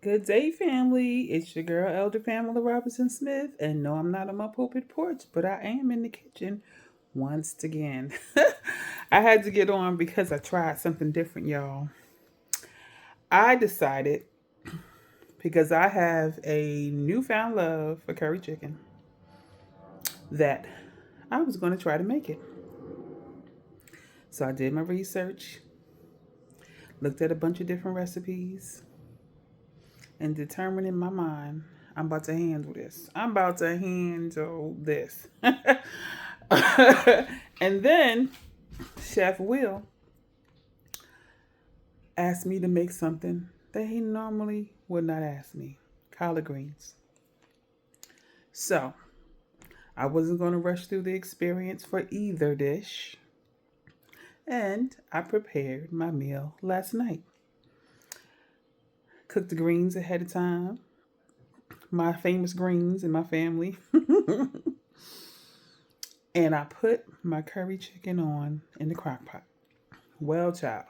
Good day, family. It's your girl, Elder Pamela Robinson Smith. And no, I'm not on my pulpit porch, but I am in the kitchen once again. I had to get on because I tried something different, y'all. I decided, because I have a newfound love for curry chicken, that I was going to try to make it. So I did my research, looked at a bunch of different recipes, and determined in my mind, I'm about to handle this. I'm about to handle this. And then Chef Will asked me to make something that he normally would not ask me: collard greens. So I wasn't going to rush through the experience for either dish. And I prepared my meal last night. Cooked the greens ahead of time, my famous greens in my family. And I put my curry chicken on in the crock pot. Well, child,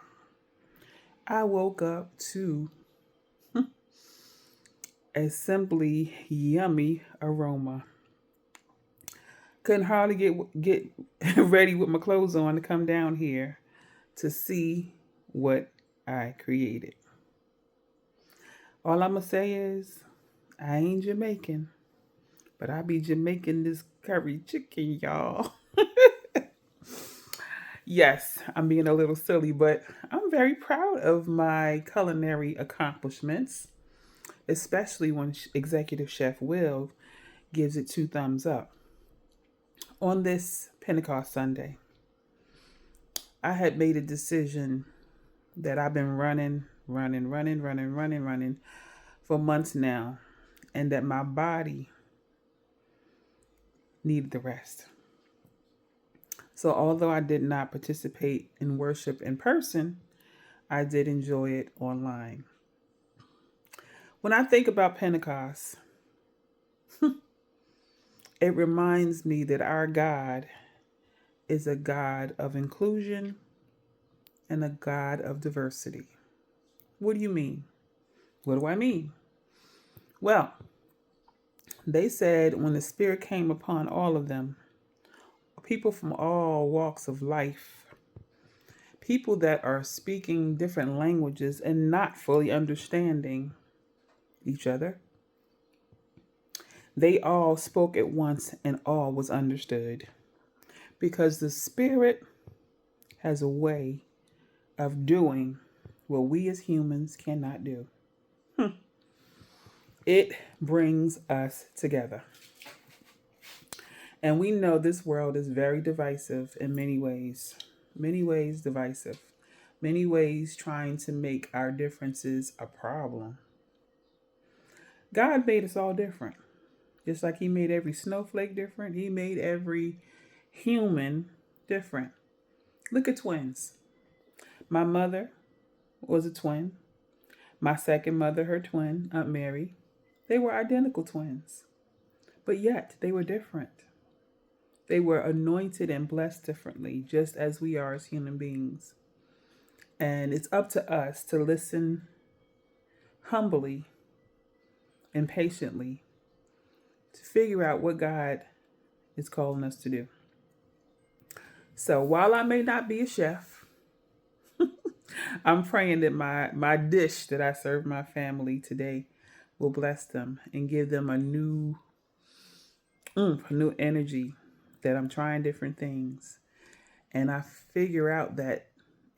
I woke up to a simply yummy aroma. Couldn't hardly get ready with my clothes on to come down here to see what I created. All I'm gonna say is I ain't Jamaican, but I be Jamaican this curry chicken, y'all. Yes, I'm being a little silly, but I'm very proud of my culinary accomplishments, especially when Executive Chef Will gives it two thumbs up. On this Pentecost Sunday, I had made a decision that I've been running for months now, and that my body needed the rest. So, although I did not participate in worship in person, I did enjoy it online. When I think about Pentecost, it reminds me that our God is a God of inclusion and a God of diversity. What do you mean? What do I mean? Well, they said when the Spirit came upon all of them, people from all walks of life, people that are speaking different languages and not fully understanding each other, they all spoke at once and all was understood. Because the Spirit has a way of doing what we as humans cannot do. It brings us together. And we know this world is very divisive in many ways. Many ways divisive. Many ways trying to make our differences a problem. God made us all different. Just like He made every snowflake different, He made every human different. Look at twins. My mother was a twin. My second mother, her twin, Aunt Mary, they were identical twins. But yet they were different. They were anointed and blessed differently, just as we are as human beings. And it's up to us to listen humbly and patiently to figure out what God is calling us to do. So while I may not be a chef, I'm praying that my dish that I serve my family today will bless them and give them a new energy, that I'm trying different things. And I figure out that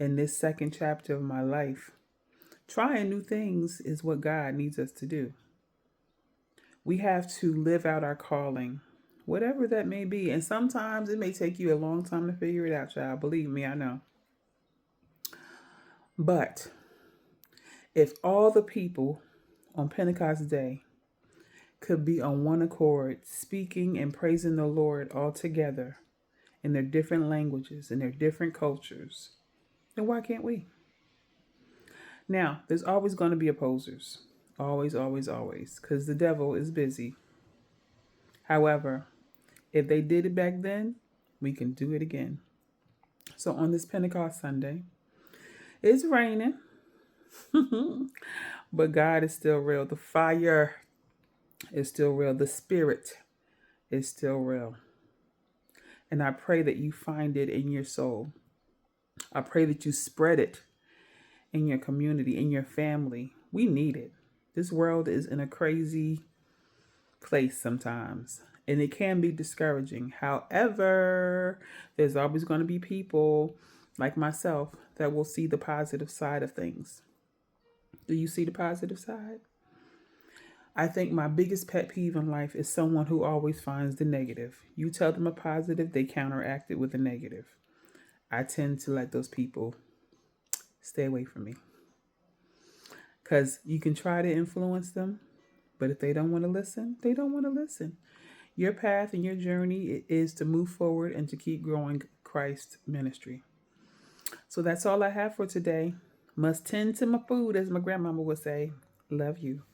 in this second chapter of my life, trying new things is what God needs us to do. We have to live out our calling, whatever that may be. And sometimes it may take you a long time to figure it out, child. Believe me, I know. But if all the people on Pentecost Day could be on one accord, speaking and praising the Lord all together in their different languages, in their different cultures, then why can't we? Now, there's always going to be opposers. Always, always, always. Because the devil is busy. However, if they did it back then, we can do it again. So on this Pentecost Sunday, it's raining. But God is still real. The fire is still real. The spirit is still real. And I pray that you find it in your soul. I pray that you spread it in your community, in your family. We need it. This world is in a crazy place sometimes, and it can be discouraging. However, there's always going to be people like myself that will see the positive side of things. Do you see the positive side? I think my biggest pet peeve in life is someone who always finds the negative. You tell them a positive, they counteract it with a negative. I tend to let those people stay away from me. Because you can try to influence them, but if they don't want to listen, they don't want to listen. Your path and your journey is to move forward and to keep growing Christ ministry. So that's all I have for today. Must tend to my food, as my grandmama would say. Love you.